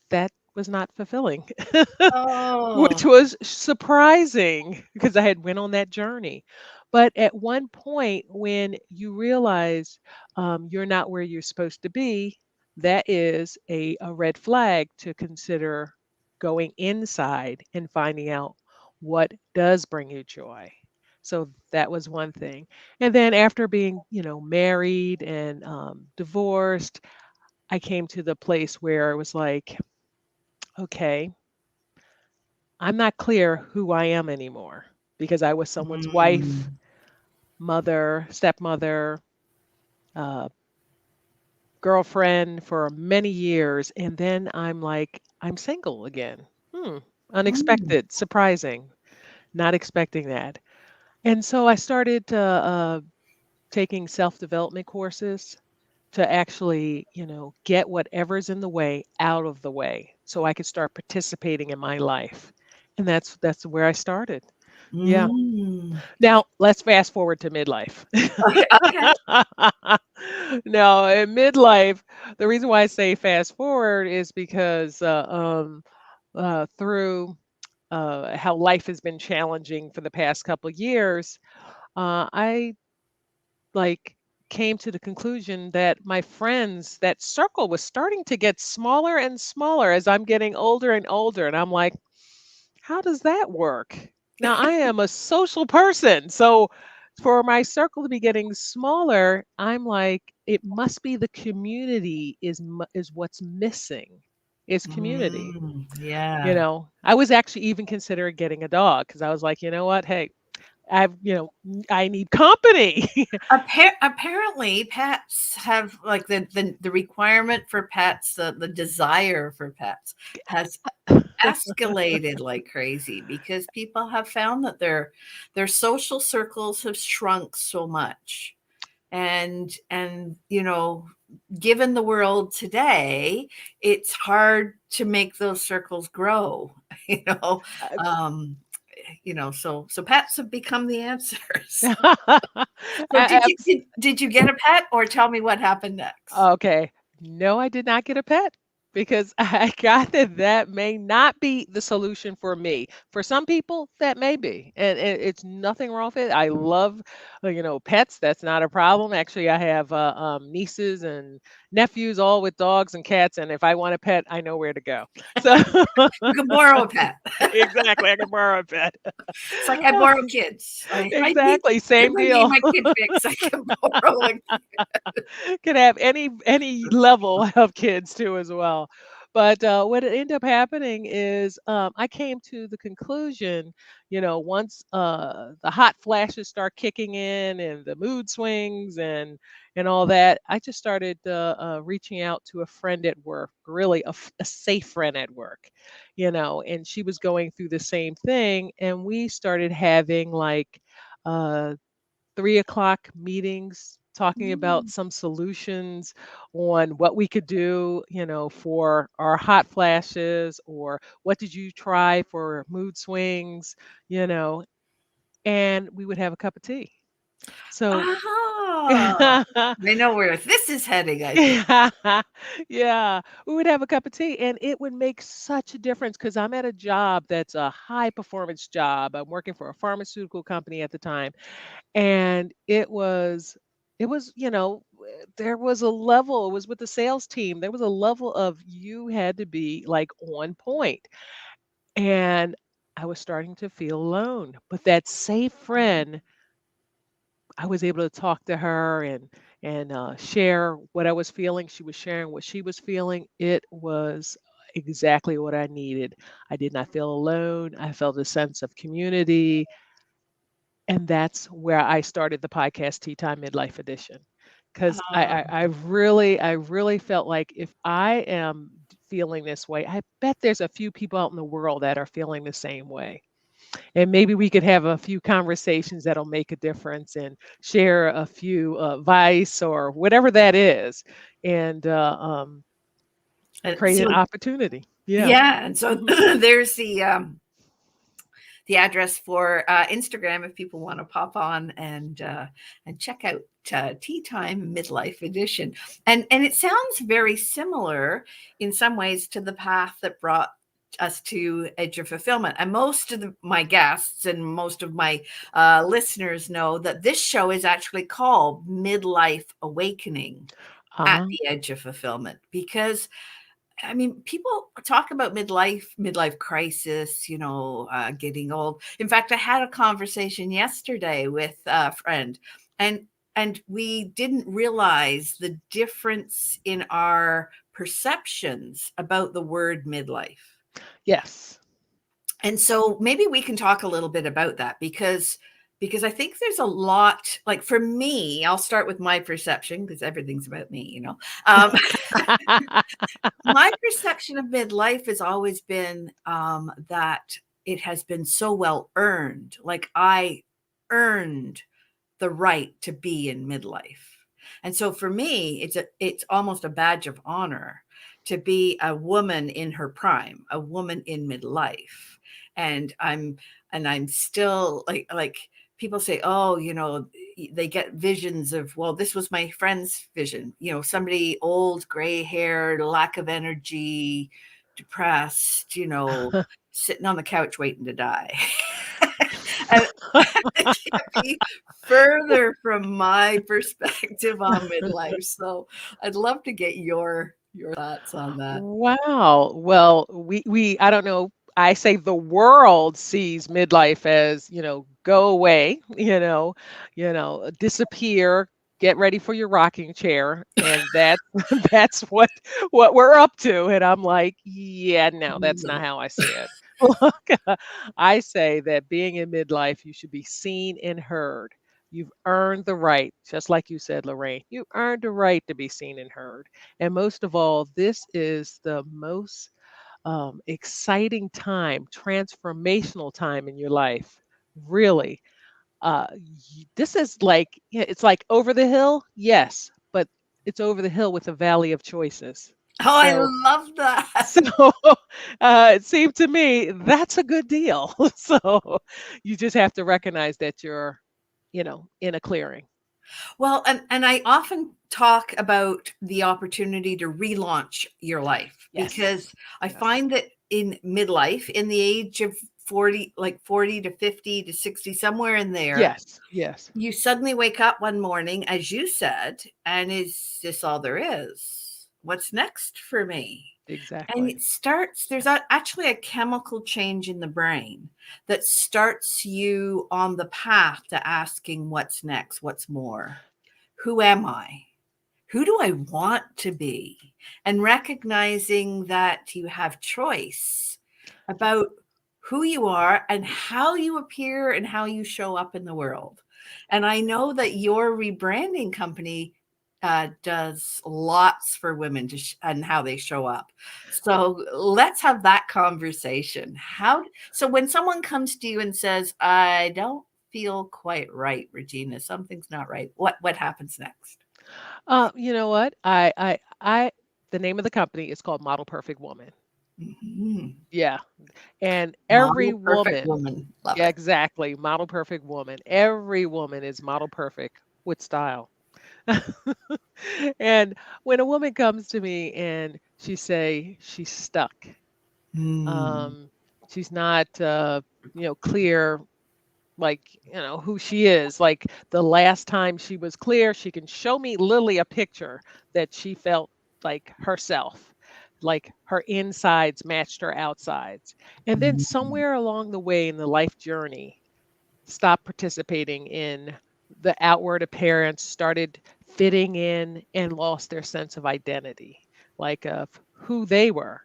that was not fulfilling, which Oh. was surprising because I had went on that journey. But at one point, when you realize you're not where you're supposed to be, that is a red flag to consider going inside and finding out what does bring you joy. So that was one thing. And then after being, married and divorced, I came to the place where it was like, okay, I'm not clear who I am anymore because I was someone's wife, Mm. mother, stepmother, uh, girlfriend for many years. And then I'm like, I'm single again. Hmm. Mm. Unexpected, surprising, not expecting that. And so I started taking self development courses to actually, get whatever's in the way out of the way so I could start participating in my life. And that's where I started. Yeah. Mm. Now, let's fast forward to midlife. Okay, okay. Now, in midlife, the reason why I say fast forward is because through how life has been challenging for the past couple of years, I like came to the conclusion that my friends, that circle was starting to get smaller and smaller as I'm getting older and older. And I'm like, how does that work? Now, I am a social person. So, for my circle to be getting smaller, I'm like, it must be the community is what's missing. Is community. Mm. Yeah. I was actually even considering getting a dog because I was like, you know what? Hey, I need company. Apparently, pets have like the requirement for pets, the desire for pets has escalated like crazy because people have found that their social circles have shrunk so much. And given the world today, it's hard to make those circles grow. you know um so pets have become the answers. So did you Abs- did you get a pet, or tell me what happened next? Okay. No, I did not get a pet because I got that may not be the solution for me. For some people, that may be, and it's nothing wrong with it. I love, pets. That's not a problem. Actually, I have nieces and nephews, all with dogs and cats, and if I want a pet, I know where to go. So You can borrow a pet. exactly, I can borrow a pet. It's like I borrow kids. Exactly, If same I need deal. my kid fix, I can borrow a Can have any level of kids too as well. But what ended up happening is I came to the conclusion, once the hot flashes start kicking in and the mood swings and all that, I just started reaching out to a friend at work, really a safe friend at work, and she was going through the same thing, and we started having like uh, 3 o'clock meetings talking about Mm. some solutions on what we could do, for our hot flashes or what did you try for mood swings, you know, and we would have a cup of tea. So, Oh, I know where this is heading, I think. yeah, yeah, we would have a cup of tea and it would make such a difference because I'm at a job that's a high performance job. I'm working for a pharmaceutical company at the time and it was there was a level, it was with the sales team, there was a level of you had to be like on point, and I was starting to feel alone, but that safe friend, I was able to talk to her and share what I was feeling. She was sharing what she was feeling. It was exactly what I needed. I did not feel alone. I felt a sense of community. And that's where I started the podcast Tea Time Midlife Edition. Because I really felt like if I am feeling this way, I bet there's a few people out in the world that are feeling the same way. And maybe we could have a few conversations that'll make a difference and share a few advice or whatever that is and And create an so opportunity. Yeah. yeah, and so Hmm. there's the the address for Instagram if people want to pop on and check out Tea Time Midlife Edition. And it sounds very similar in some ways to the path that brought us to Edge of Fulfillment. And most of my guests and most of my listeners know that this show is actually called Midlife Awakening at Uh, the Edge of Fulfillment, because I mean, people talk about midlife crisis, getting old. In fact, I had a conversation yesterday with a friend, and we didn't realize the difference in our perceptions about the word midlife. yes. And so maybe we can talk a little bit about that, because I think there's a lot, like for me, I'll start with my perception because everything's about me. Um, my perception of midlife has always been that it has been so well earned. Like I earned the right to be in midlife. And so for me, it's almost a badge of honor to be a woman in her prime, a woman in midlife. And I'm still like people say, oh, they get visions of, well, this was my friend's vision, somebody old, gray haired, lack of energy, depressed, sitting on the couch waiting to die. And it can't be further from my perspective on midlife. So I'd love to get your thoughts on that. Wow. Well, we I don't know. I say the world sees midlife as, go away, disappear, get ready for your rocking chair, and that that's what we're up to. And I'm like, yeah, no, that's not No. how I see it. Look, I say that being in midlife, you should be seen and heard. You've earned the right, just like you said, Lorraine. You earned the right to be seen and heard. And most of all, this is the most exciting time, transformational time in your life. Really. This is like, yeah, it's like over the hill, yes, but it's over the hill with a valley of choices. Oh, I So, love that. so it seemed to me that's a good deal. So you just have to recognize that you're, in a clearing. Well, and I often talk about the opportunity to relaunch your life, Yes. because I Yes. find that in midlife, in the age of 40, like 40 to 50 to 60, somewhere in there, Yes. Yes. you suddenly wake up one morning, as you said, and is this all there is? What's next for me? And Exactly. it starts, actually a chemical change in the brain that starts you on the path to asking what's next, what's more, who am I? Who do I want to be? And recognizing that you have choice about who you are and how you appear and how you show up in the world. And I know that your rebranding company does lots for women and how they show up. So let's have that conversation. So when someone comes to you and says, I don't feel quite right, Regina, something's not right, what happens next? You know what? The name of the company is called Model Perfect Woman. Mhm. Yeah. And every Model perfect woman, woman. Love yeah, it. exactly. Model perfect woman. Every woman is model perfect with style. And when a woman comes to me and she say she's stuck, Mm. um, she's not, clear, like, who she is. Like the last time she was clear, she can show me literally a picture that she felt like herself, like her insides matched her outsides. And then Mm. somewhere along the way in the life journey, stopped participating in the outward appearance, started fitting in, and lost their sense of identity, like of who they were.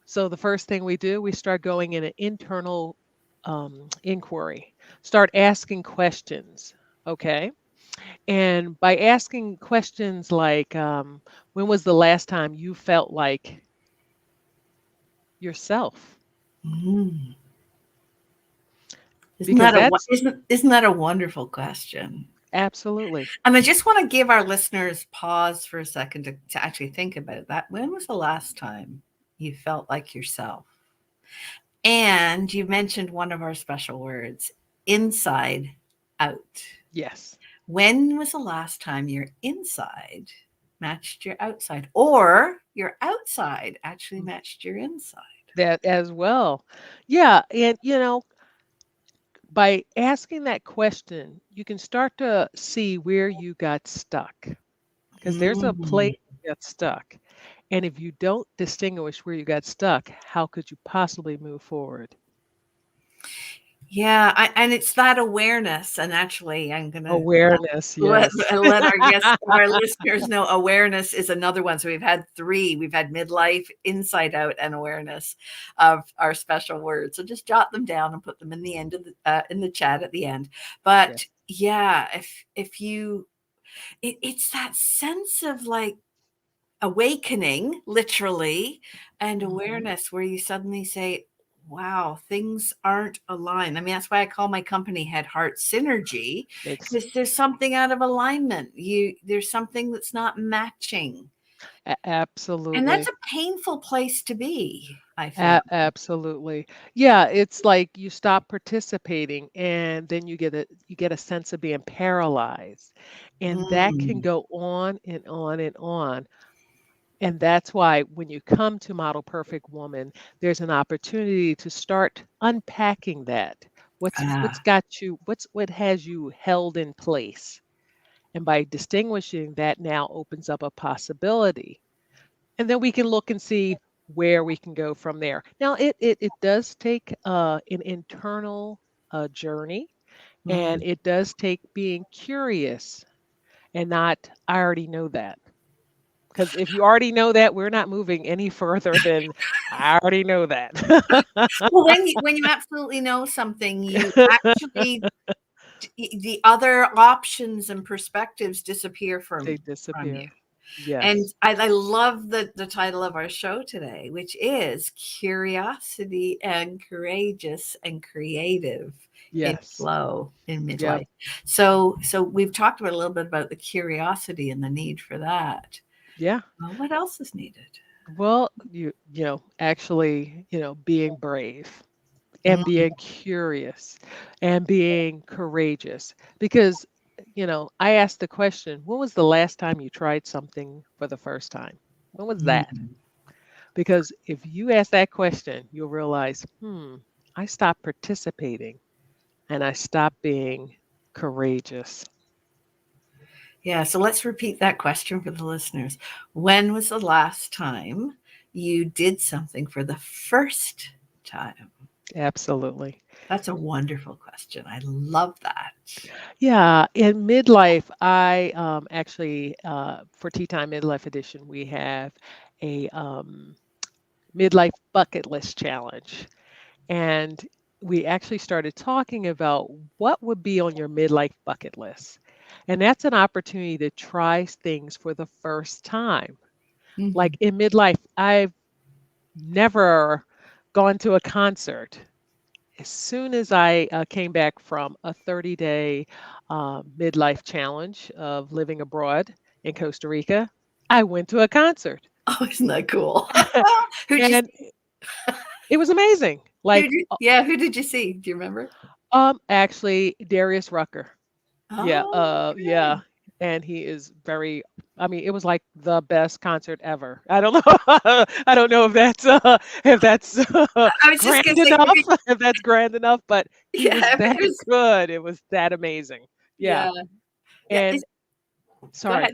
So the first thing we do, we start going in an internal inquiry, start asking questions. Okay. And by asking questions like, when was the last time you felt like yourself? Mm. Because that's Isn't that a wonderful question? absolutely. And I just want to give our listeners pause for a second to actually think about that. When was the last time you felt like yourself? And you mentioned one of our special words, inside out. Yes. When was the last time your inside matched your outside, or your outside actually Mm, matched your inside? that as well. Yeah, and by asking that question, you can start to see where you got stuck because there's a place Mm. you got stuck. And if you don't distinguish where you got stuck, how could you possibly move forward? Yeah, and it's that awareness. And actually, I'm gonna Awareness, let yes. let our guests, our listeners know awareness is another one. So we've had three. We've had midlife, inside out, and awareness of our special words. So just jot them down and put them in the end of the in the chat at the end. Yes. But yeah, if you, it's that sense of like awakening, literally, and Mhm. awareness where you suddenly say, wow, things aren't aligned. I mean, that's why I call my company Head Heart Synergy, Ex because there's something out of alignment. There's something that's not matching. And that's Absolutely. a painful place to be, I found. Absolutely. Yeah, it's like you stop participating and then you get a sense of being paralyzed. And that can Mm. go on and on and on. And that's why when you come to Model Perfect Woman, there's an opportunity to start unpacking that. What's Ah, got you, what has you held in place? And by distinguishing that now opens up a possibility. And then we can look and see where we can go from there. Now it does take an internal journey, and mm. it does take being curious and not I already know that. Because if you already know that, we're not moving any further than I already know that. Well, when you absolutely know something, you actually, the other options and perspectives disappear They from you. disappear. And Yes. I love the title of our show today, which is Curiosity and Courageous and Creative in Yes. Flow in Yep. Midlife. So we've talked about a little bit about the curiosity and the need for that. Yeah. Well, what else is needed? Well, actually, being brave and Mm, being curious and being courageous because I asked the question, when was the last time you tried something for the first time? When was that? mm. Because if you ask that question, you'll realize, I stopped participating and I stopped being courageous. Yeah, so let's repeat that question for the listeners. When was the last time you did something for the first time? Absolutely. That's a wonderful question. I love that. Yeah, in midlife, I actually, for Tea Time Midlife Edition, we have a midlife bucket list challenge. And we actually started talking about what would be on your midlife bucket list. And that's an opportunity to try things for the first time. Mhm. Like in midlife, I've never gone to a concert. As soon as I came back from a 30-day midlife challenge of living abroad in Costa Rica, I went to a concert. Oh, isn't that cool? Who'd you And it was amazing. Like, who did you see? Do you remember? actually, Darius Rucker. Yeah, Oh, yeah, good. and he is very I mean, it was like the best concert ever. I don't know I don't know if that's I was just gonna grand say, enough, if that's grand enough, but he yeah, was if that it was, good. It was that amazing. Yeah, yeah, yeah, and go sorry. ahead.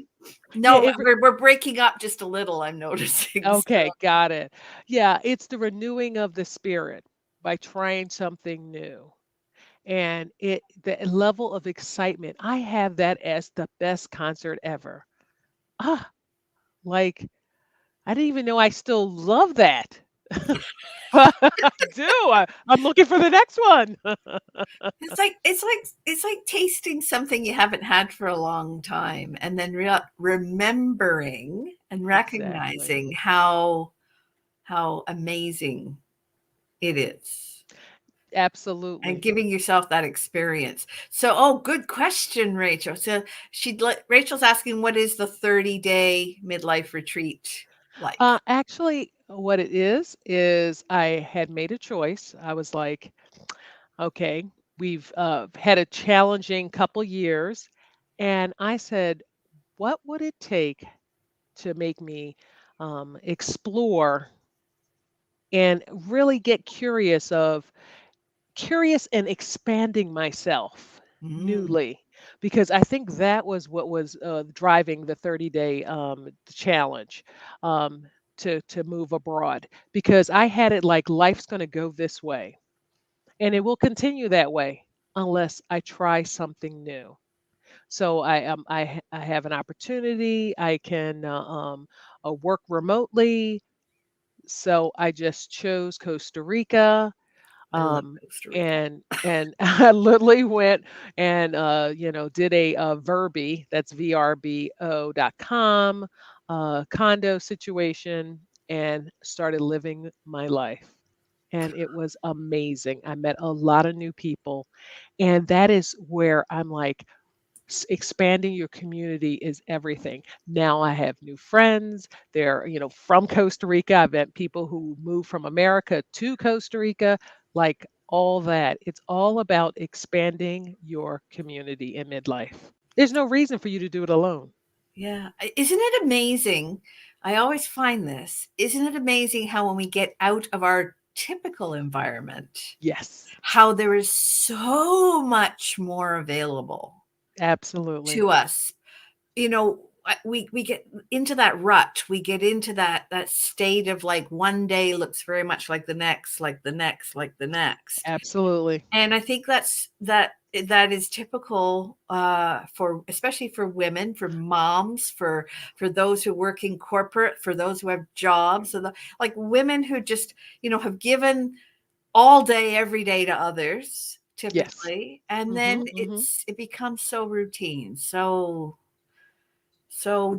Yeah, No, we're breaking up just a little, I'm noticing, so okay, got it. Yeah, it's the renewing of the spirit by trying something new. And the level of excitement, I have that as the best concert ever. Ah, like I didn't even know I still love that. But I do. I'm looking for the next one. it's like tasting something you haven't had for a long time, and then remembering and Exactly. recognizing how amazing it is. And Absolutely. giving yourself that experience. So, oh, good question, Rachel. So Rachel's asking, what is the 30-day midlife retreat like? Actually, What it is I had made a choice. I was like, okay, we've had a challenging couple years. And I said, what would it take to make me explore and really get curious and expanding myself Mm, newly, because I think that was what was driving the 30-day challenge, um, to move abroad, because I had it like life's going to go this way and it will continue that way unless I try something new. So I have an opportunity. I can work remotely. So I just chose Costa Rica, I love um, Costa Rica. and I literally went and did a Verbi, that's VRBO.com, condo situation, and started living my life. And it was amazing. I met a lot of new people, and that is where I'm like, expanding your community is everything. Now I have new friends. They're, from Costa Rica. I've met people who moved from America to Costa Rica, like all that. It's all about expanding your community in midlife. There's no reason for you to do it alone. Yeah. Isn't it amazing? I always find this. Isn't it amazing how when we get out of our typical environment, Yes, how there is so much more available absolutely. to us? You know, we get into that rut. We get into that state of like one day looks very much like the next, like the next, like the next. Absolutely. And I think that is typical for especially for women, for moms, for those who work in corporate, for those who have jobs, so like women who just have given all day every day to others Yes. typically, and then Mhm. Mhm. it becomes so routine, so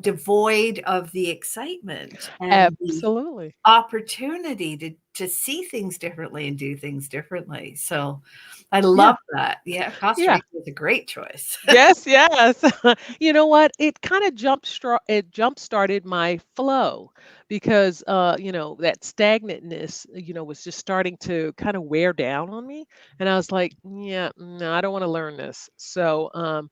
devoid of the excitement and the Absolutely. opportunity to see things differently and do things differently. So I Yeah. love that. Yeah, Costa Yeah. Rica is a great choice. Yes, yes. You know what? It kind of jump started my flow, because that stagnantness, was just starting to kind of wear down on me, and I was like, yeah, no, I don't want to learn this. So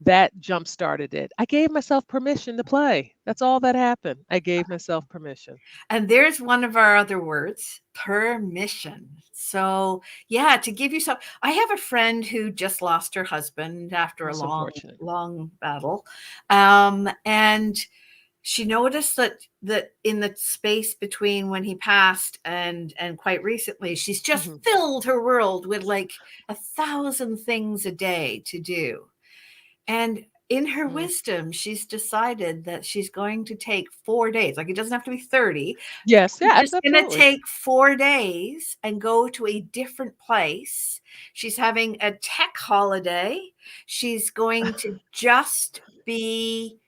that jump started it. I gave myself permission to play. That's all that happened. I gave myself permission. And there's one of our other words, permission. So, yeah, to give yourself, I have a friend who just lost her husband after a That's long, unfortunate. long battle. And she noticed that in the space between when he passed and quite recently, she's just Hmm. filled her world with like 1,000 things a day to do. And in her Mm. wisdom, she's decided that she's going to take 4 days. Like it doesn't have to be 30. Yes, She's yeah, just going to absolutely. take 4 days and go to a different place. She's having a tech holiday. She's going to just be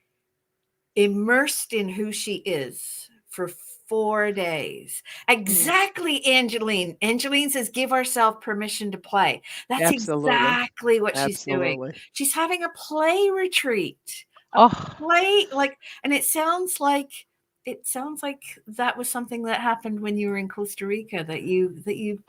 immersed in who she is for 4 days. Mhm. Exactly, Angeline. Angeline says, give ourselves permission to play. That's Absolutely. exactly what she's doing. Absolutely. She's having a play retreat, a Oh. play like, and it sounds like that was something that happened when you were in Costa Rica that you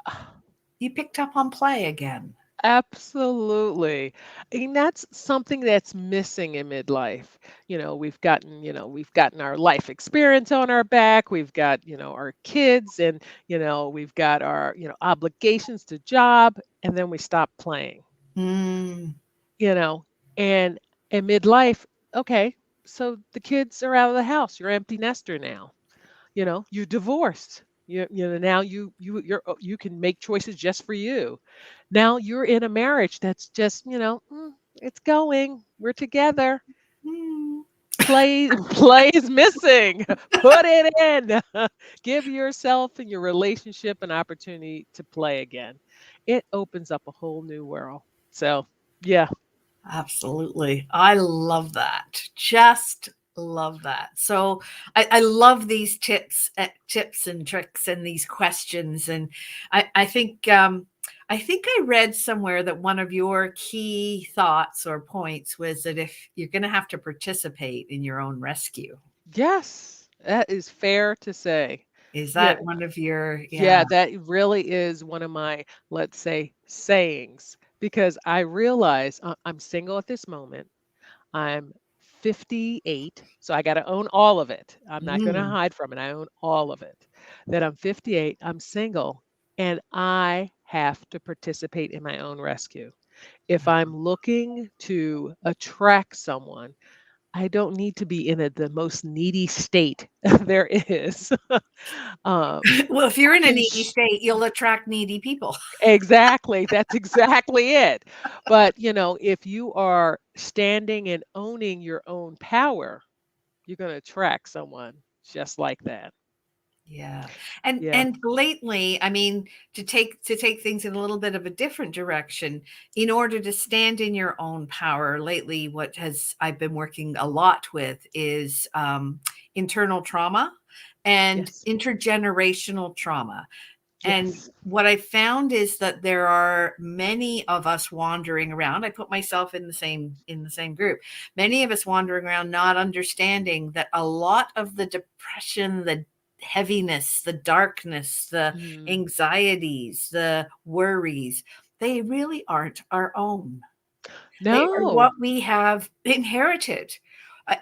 picked up on play again. Absolutely. And that's something that's missing in midlife. We've gotten our life experience on our back. We've got, our kids, and, we've got our, obligations to job, and then we stop playing, Mm, you know. And in midlife, okay, so the kids are out of the house. You're empty nester now. You're divorced. Now you can make choices just for you. Now you're in a marriage that's just, it's going. We're together. mm. Play is missing. Put it in. Give yourself and your relationship an opportunity to play again. It opens up a whole new world. So, yeah. Absolutely. I love that. Just love that. So I love these tips and tricks and these questions. And I think I read somewhere that one of your key thoughts or points was that if you're going to have to participate in your own rescue. Yes. That is fair to say. Is Yeah, that one of your, yeah. yeah, that really is one of my, let's say, sayings because I realize I'm single at this moment. I'm 58, so I got to own all of it. I'm not going to Mm. hide from it. I own all of it. That I'm 58, I'm single, and I have to participate in my own rescue. If I'm looking to attract someone, I don't need to be in the most needy state there is. Well, if you're I in a can needy state, you'll attract needy people. exactly. That's exactly it. But, if you are standing and owning your own power, you're going to attract someone just like that. Yeah. Yeah. And lately, I mean, to take things in a little bit of a different direction, in order to stand in your own power, lately what has I've been working a lot with is internal trauma and Yes. intergenerational trauma. And Yes. what I found is that there are many of us wandering around. I put myself in the same group. Many of us wandering around not understanding that a lot of the depression, the heaviness, the darkness, the Mm. anxieties, the worries, they really aren't our own. They are No. what we have inherited,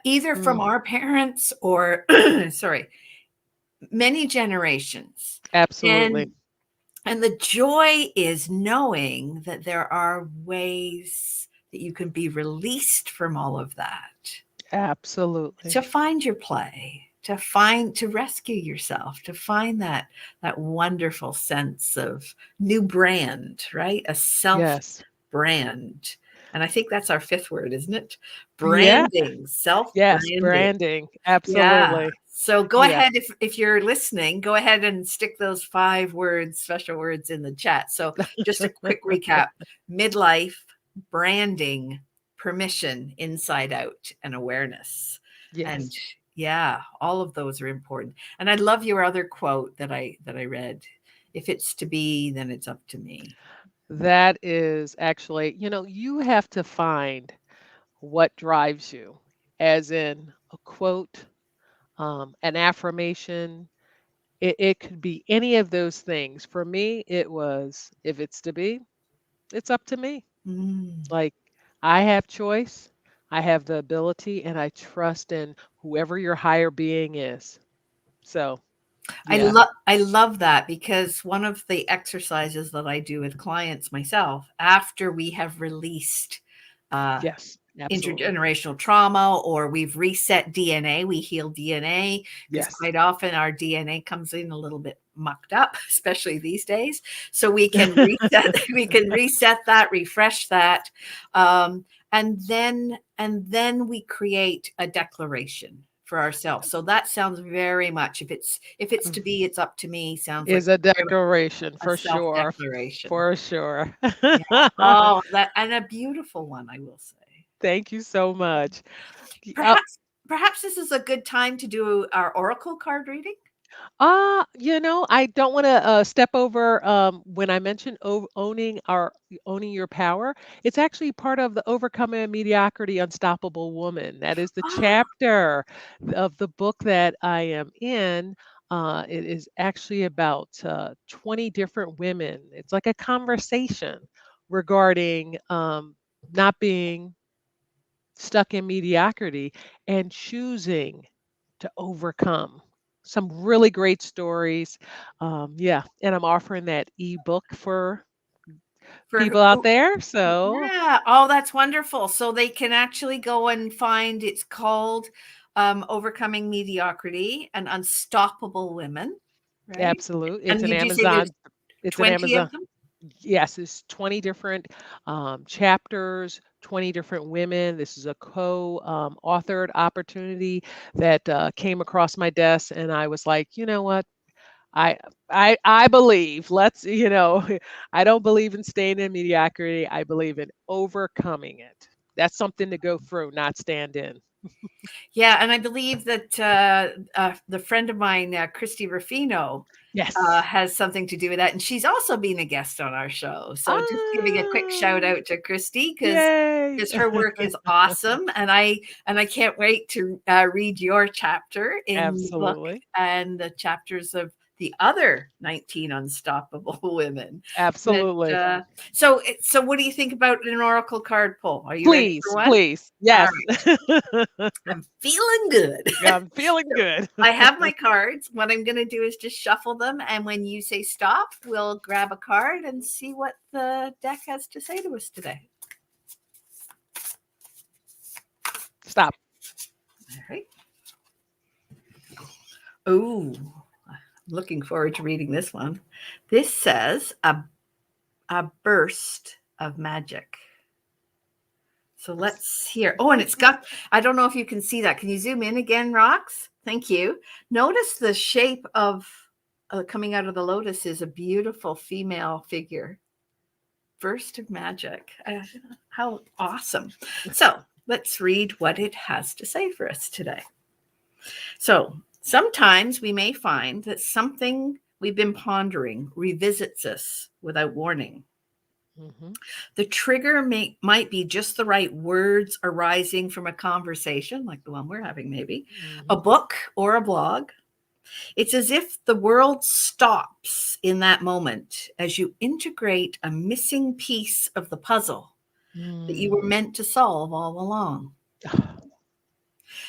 either from Mm. our parents or sorry, many generations. Absolutely. And the joy is knowing that there are ways that you can be released from all of that, Absolutely. to find your play, to rescue yourself, to find that wonderful sense of new brand, right? A self Yes. brand. And I think that's our fifth word, isn't it? Yeah. Branding, self Yes. branding. Branding. Yeah. Absolutely. So go Yeah. ahead, if you're listening, go ahead and stick those 5 words, special words in the chat. So just a quick recap: midlife, branding, permission, inside out, and awareness. And Yes. yeah, all of those are important. And I love your other quote that I read. If it's to be, then it's up to me. That is actually, you have to find what drives you, as in a quote, an affirmation. It could be any of those things. For me, it was if it's to be, it's up to me. Mm. Like I have choice, I have the ability, and I trust in whoever your higher being is. So, yeah, I love that, because one of the exercises that I do with clients myself after we have released uh, yes, absolutely. intergenerational trauma, or we've reset DNA, we heal DNA, because Yes. quite often our DNA comes in a little bit mucked up, especially these days. So we can reset, we can reset that, refresh that, and then we create a declaration for ourselves. So that sounds very much, if it's to be, it's up to me, sounds like Is a very much declaration a for self sure. declaration. For sure. Yeah. Oh, that, and a beautiful one, I will say. Thank you so much. Perhaps perhaps this is a good time to do our oracle card reading? I don't want to step over when I mentioned owning your power. It's actually part of the Overcoming Mediocrity, Unstoppable Woman. That is the Ah, chapter of the book that I am in. It is actually about 20 different women. It's like a conversation regarding not being stuck in mediocrity and choosing to overcome. Some really great stories. Yeah, and I'm offering that ebook for for people out who, there. So, yeah. Oh, that's wonderful. So they can actually go and find, it's called Overcoming Mediocrity and Unstoppable Women, right? absolute. It's And an did you say there's Amazon. It's an 20 Amazon. of them? Yes, it's 20 different chapters, 20 different women. This is a co-authored opportunity that came across my desk, and I was like, you know what? I I believe. I don't believe in staying in mediocrity. I believe in overcoming it. That's something to go through, not stand in. Yeah, and I believe that the friend of mine, Christy Rufino, Yes. has something to do with that, and she's also been a guest on our show. So just giving a quick Ah, shout out to Christy, yay. because her work is awesome, and I can't wait to read your chapter in the book, Absolutely. and the chapters of the other 19 unstoppable women. That Absolutely. so what do you think about an oracle card pull? Are you ready for Please, one? please. All Yes. right, I'm feeling good. Yeah, I'm feeling good. I have my cards. What I'm going to do is just shuffle them, and when you say stop, we'll grab a card and see what the deck has to say to us today. Stop. All right. Oh, looking forward to reading this one. This says a burst of magic. So let's hear. Oh, and it's got, I don't know if you can see that. Can you zoom in again, Rox? Thank you. Notice the shape of coming out of the lotus is a beautiful female figure. Burst of magic. How awesome. So let's read what it has to say for us today. So sometimes we may find that something we've been pondering revisits us without warning. Mhm. The trigger might be just the right words arising from a conversation, like the one we're having, maybe a Mhm. book or a blog. It's as if the world stops in that moment as you integrate a missing piece of the puzzle that you were Mm. meant to solve all along.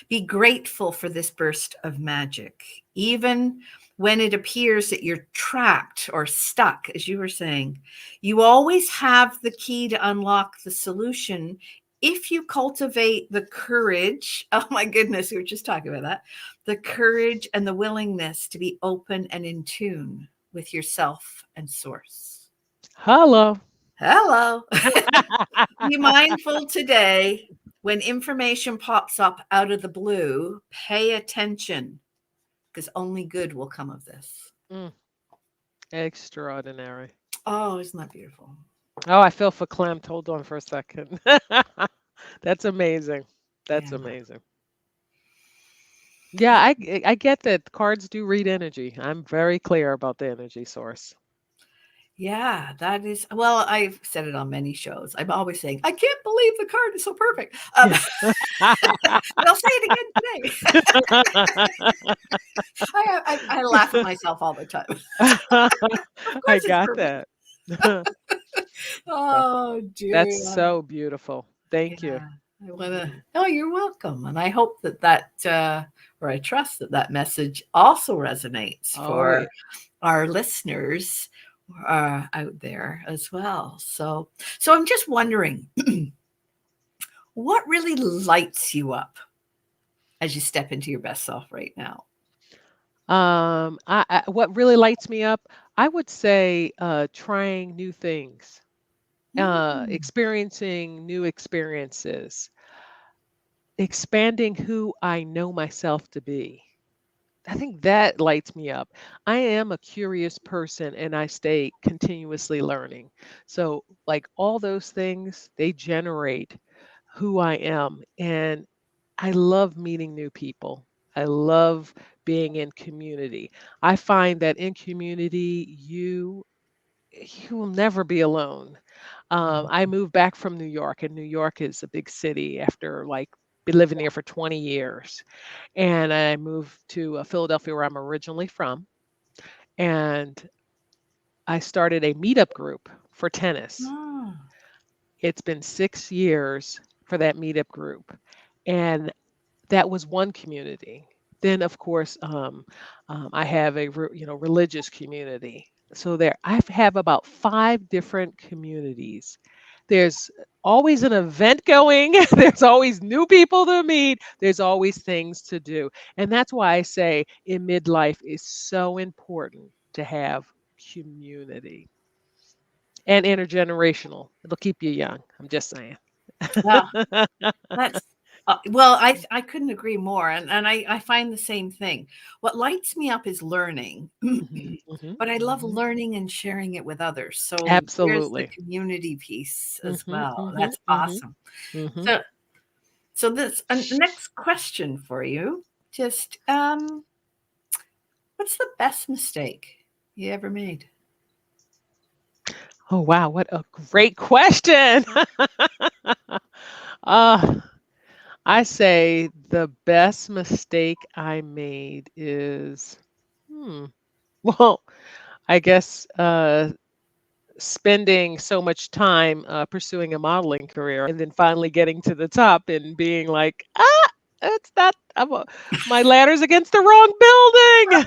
Be grateful for this burst of magic, even when it appears that you're trapped or stuck, as you were saying. You always have the key to unlock the solution if you cultivate the courage. Oh my goodness, we were just talking about that. The courage and the willingness to be open and in tune with yourself and source. Hello. Hello. Be mindful today when information pops up out of the blue, pay attention because only good will come of this. Mm. Extraordinary. Oh, isn't that beautiful? Oh, I feel verklempt. Hold on for a second. That's amazing. Yeah. That's amazing. Yeah, I get that cards do read energy. I'm very clear about the energy source. Yeah, that is, well, I've said it on many shows. I'm always saying, I can't believe the card is so perfect. Yeah. But I'll say it again today. I laugh at myself all the time. Of I course it's got perfect. that. Well, Oh, that's dear. so beautiful. Thank you. Yeah, I wanna, oh, you're welcome, and I hope or I trust that that message also resonates Oh, for yeah. our listeners, out there as well. So I'm just wondering, what really lights you up as you step into your best self right now? What really lights me up, I would say, trying new things, Mm. experiencing new experiences, expanding who I know myself to be. I think that lights me up. I am a curious person and I stay continuously learning. So, like all those things, they generate who I am. And I love meeting new people. I love being in community. I find that in community, you will never be alone. I moved back from New York, and New York is a big city after like been living there for 20 years. And I moved to Philadelphia, where I'm originally from, and I started a meetup group for tennis. Ah. It's been 6 years for that meetup group, and that was one community. Then, of course, I have a religious community. So there, I have about 5 different communities. There's always an event going. There's always new people to meet. There's always things to do, and that's why I say in midlife is so important to have community and intergenerational. It'll keep you young. I'm just saying. Well, that's well, I couldn't agree more, and I find the same thing. What lights me up is learning, Mhm, mhm, but I love mhm. learning and sharing it with others. So there's the Absolutely. community piece as Mhm, well. mhm, That's mhm, awesome. mhm. So this next question for you, just what's the best mistake you ever made? Oh, wow, what a great question. Uh, I say the best mistake I made is, hmm, Well, I guess spending so much time pursuing a modeling career and then finally getting to the top and being like, ah, it's not, my ladder's against the wrong building.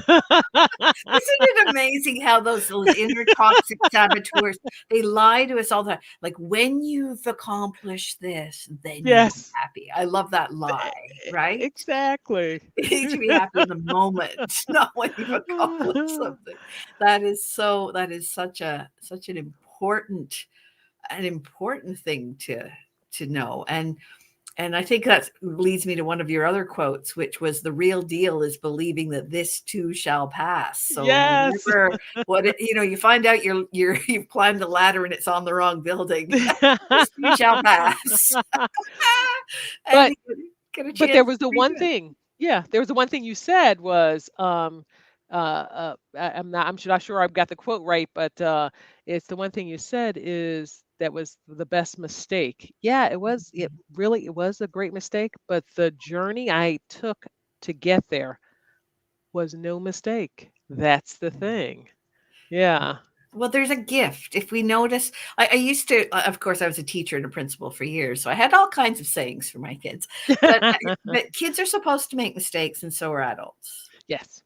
Isn't it amazing how those inner toxic saboteurs, they lie to us all the time. Like, when you've accomplished this, then you'll be Yes, happy. I love that lie, right? exactly. You should be happy in the moment, not when you've accomplished something. That is such an important thing to know. And I think that leads me to one of your other quotes, which was, the real deal is believing that this too shall pass. So no Yes. matter what you find out you've climbed the ladder and it's on the wrong building, this too shall pass. And but you get a But there chance was to the one redo it. thing, yeah, there was the one thing you said was, I'm not sure I've got the quote right, but it's the one thing you said is that was the best mistake. Yeah, it was a great mistake, but the journey I took to get there was no mistake. That's the thing. Yeah. Well, there's a gift. If we notice, I used to, of course, I was a teacher and a principal for years, so I had all kinds of sayings for my kids. But kids are supposed to make mistakes, and so are adults. Yes.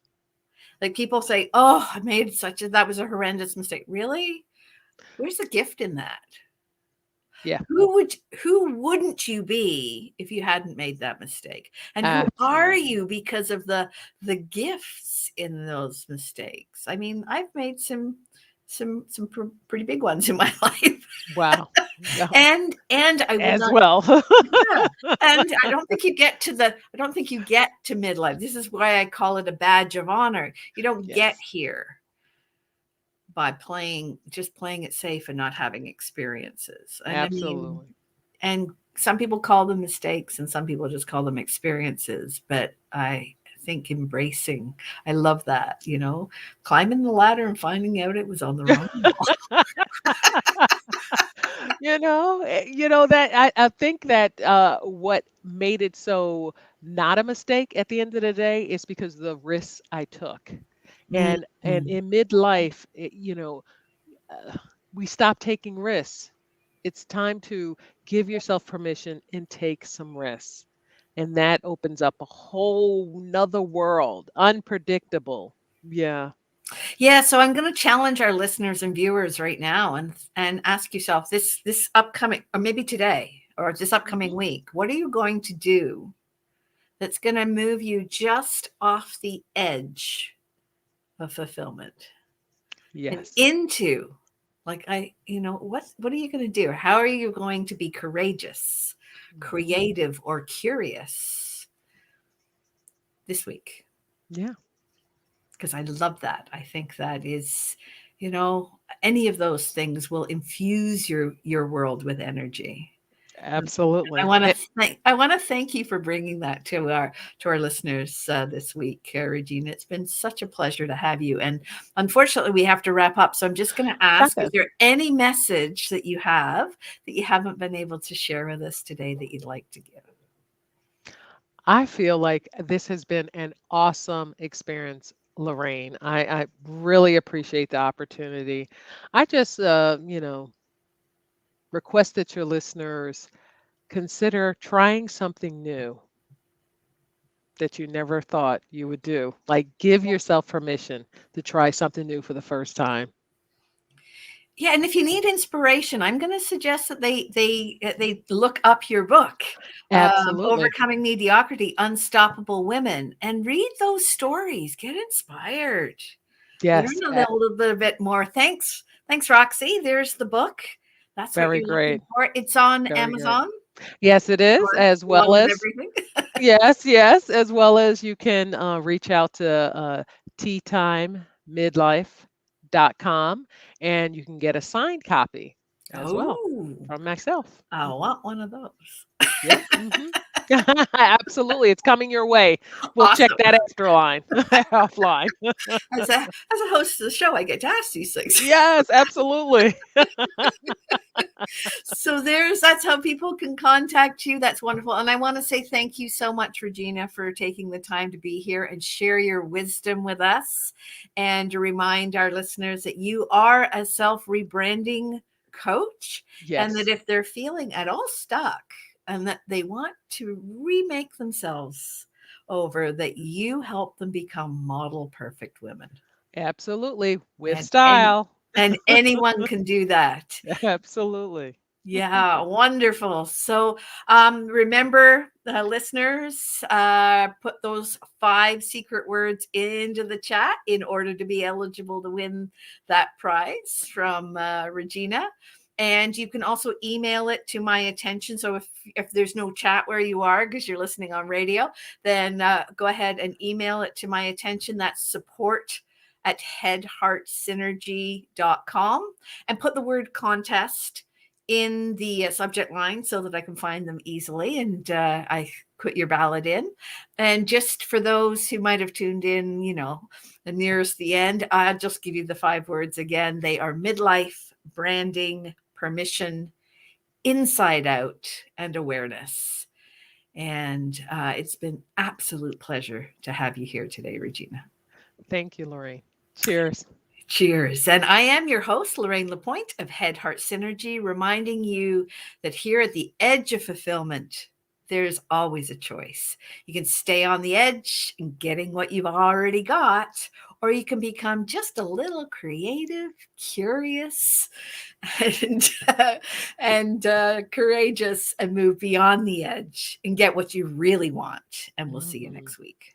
Like, people say, "Oh, I made such a that was a horrendous mistake." Really? Where's the gift in that? Yeah. Who wouldn't you be if you hadn't made that mistake? And who are Absolutely. you because of the gifts in those mistakes? I mean, I've made some pretty big ones in my life. Wow. Yeah. And I will As not. well. Yeah, and I don't think you get to midlife. This is why I call it a badge of honor. You don't get Yes. here by playing it safe and not having experiences. And I mean, Absolutely. and some people call them mistakes and some people just call them experiences, but I think embracing, I love that, climbing the ladder and finding out it was on the wrong wall. That I think that what made it so not a mistake at the end of the day is because of the risks I took. And Mm. in midlife, uh, we stop taking risks. It's time to give yourself permission and take some risks. And that opens up a whole nother world, unpredictable. Yeah. Yeah, so I'm going to challenge our listeners and viewers right now, and ask yourself, this upcoming, or maybe today or this Hmm. upcoming week, what are you going to do that's going to move you just off the edge of fulfillment and Yes. into, like, what are you going to do? How are you going to be courageous, Hmm. creative, or curious this week? Yeah. Because I love that. I think that is, you know, any of those things will infuse your world with energy. And I Absolutely. want to thank you for bringing that to our listeners this week, Regina. It's been such a pleasure to have you. And unfortunately, we have to wrap up. So I'm just going to ask: is Process. there any message that you have that you haven't been able to share with us today that you'd like to give? I feel like this has been an awesome experience, Lorraine. I really appreciate the opportunity. I just, request that your listeners consider trying something new that you never thought you would do. Like, give yourself permission to try something new for the first time. Yeah, and if you need inspiration, I'm going to suggest that they look up your book, Absolutely. "Overcoming Mediocrity: Unstoppable Women," and read those stories. Get inspired. Learn Yes. a little bit more. Thanks, Roxy. There's the book. That's what Very you're looking great. for. It's on Very great. Amazon, Yes, it of is, course, as along well with as everything. yes, yes, as well as you can reach out to teatimemidlife.com and you can get a signed copy as well Oh, from myself. I Hmm. want one of those. Yep. Hmm. Absolutely, it's coming your way. We'll check Awesome. that extra line offline. As a host of the show, I get to ask these things. Yes, absolutely. So that's how people can contact you. That's wonderful. And I want to say thank you so much, Regina, for taking the time to be here and share your wisdom with us, and to remind our listeners that you are a self rebranding coach, and that Yes, if they're feeling at all stuck and that they want to remake themselves over, that you help them become model perfect women. absolutely, with And and style. and anyone can do that. Absolutely. Yeah, wonderful. So remember, listeners, put those 5 secret words into the chat in order to be eligible to win that prize from Regina. And you can also email it to my attention. So if there's no chat where you are because you're listening on radio, then go ahead and email it to my attention. That's support@headheartsynergy.com, and put the word contest in the subject line so that I can find them easily, and I put your ballot in. And just for those who might have tuned in, the nearest the end, I'll just give you the 5 words again. They are midlife, branding, permission, inside out, and awareness. And it's been absolute pleasure to have you here today, Regina. Thank you, Lori. Cheers. Cheers. And I am your host, Lorraine Lapointe of Head Heart Synergy, reminding you that here at the edge of fulfillment, there's always a choice. You can stay on the edge and getting what you've already got, or you can become just a little creative, curious, and courageous, and move beyond the edge and get what you really want. And we'll see you Mhm. next week.